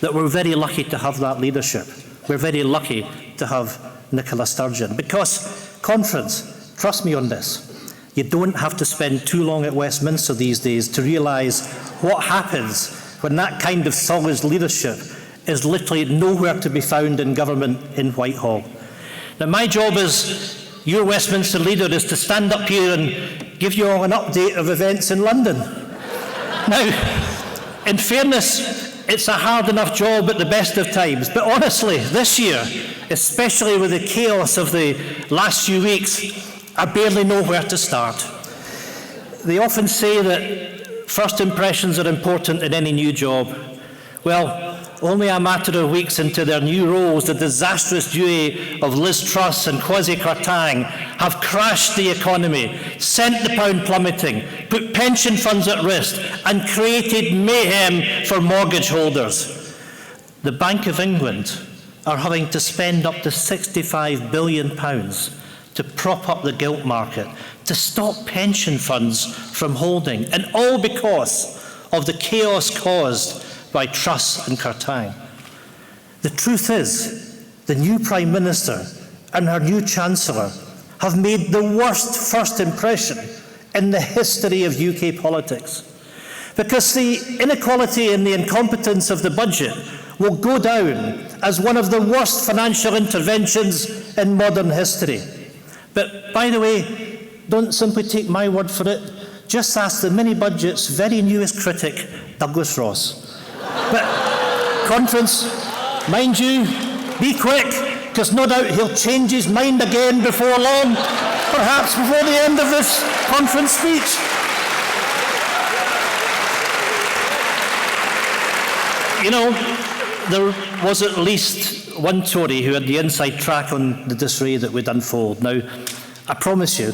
that we're very lucky to have that leadership. We're very lucky to have Nicola Sturgeon. Because, conference, trust me on this, you don't have to spend too long at Westminster these days to realise what happens when that kind of solid leadership is literally nowhere to be found in government in Whitehall. Now, my job as your Westminster leader is to stand up here and give you all an update of events in London. Now, in fairness, it's a hard enough job at the best of times, but honestly, this year, especially with the chaos of the last few weeks, I barely know where to start. They often say that first impressions are important in any new job. Well, only a matter of weeks into their new roles, the disastrous duo of Liz Truss and Kwasi Kwarteng have crashed the economy, sent the pound plummeting, put pension funds at risk, and created mayhem for mortgage holders. The Bank of England are having to spend up to £65 billion to prop up the gilt market, to stop pension funds from holding, and all because of the chaos caused by Truss and Kwarteng. The truth is, the new Prime Minister and her new Chancellor have made the worst first impression in the history of UK politics. Because the inequality and the incompetence of the budget will go down as one of the worst financial interventions in modern history. But, by the way, don't simply take my word for it. Just ask the mini-budget's very newest critic, Douglas Ross. But, conference, mind you, be quick, because no doubt he'll change his mind again before long, perhaps before the end of this conference speech. You know, there was at least one Tory who had the inside track on the disarray that would unfold. Now, I promise you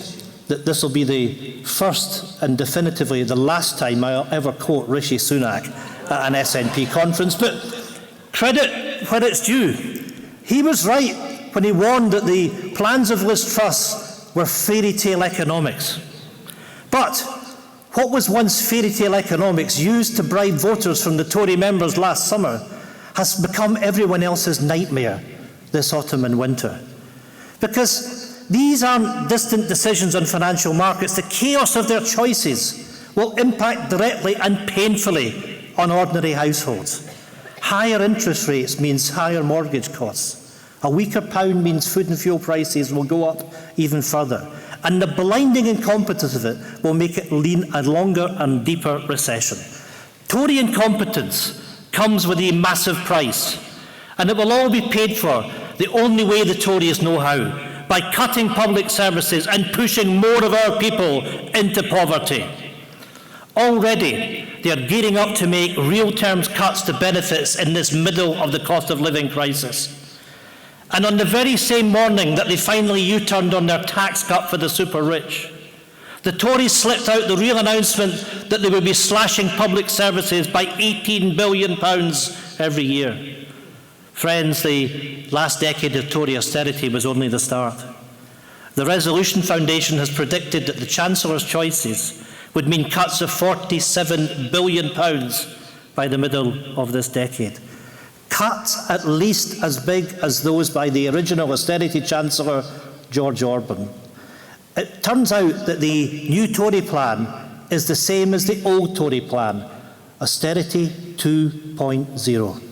that this will be the first and definitively the last time I'll ever quote Rishi Sunak at an SNP conference, but credit where it's due. He was right when he warned that the plans of Liz Truss were fairy tale economics. But what was once fairy tale economics used to bribe voters from the Tory members last summer has become everyone else's nightmare this autumn and winter. Because these aren't distant decisions on financial markets. The chaos of their choices will impact directly and painfully on ordinary households. Higher interest rates means higher mortgage costs. A weaker pound means food and fuel prices will go up even further. And the blinding incompetence of it will make it lean a longer and deeper recession. Tory incompetence comes with a massive price, and it will all be paid for the only way the Tories know how, by cutting public services and pushing more of our people into poverty. Already, they are gearing up to make real terms cuts to benefits in this middle of the cost of living crisis. And on the very same morning that they finally U-turned on their tax cut for the super rich, the Tories slipped out the real announcement that they would be slashing public services by £18 billion every year. Friends, the last decade of Tory austerity was only the start. The Resolution Foundation has predicted that the Chancellor's choices would mean cuts of £47 billion by the middle of this decade. Cuts at least as big as those by the original austerity Chancellor, George Orban. It turns out that the new Tory plan is the same as the old Tory plan, austerity 2.0.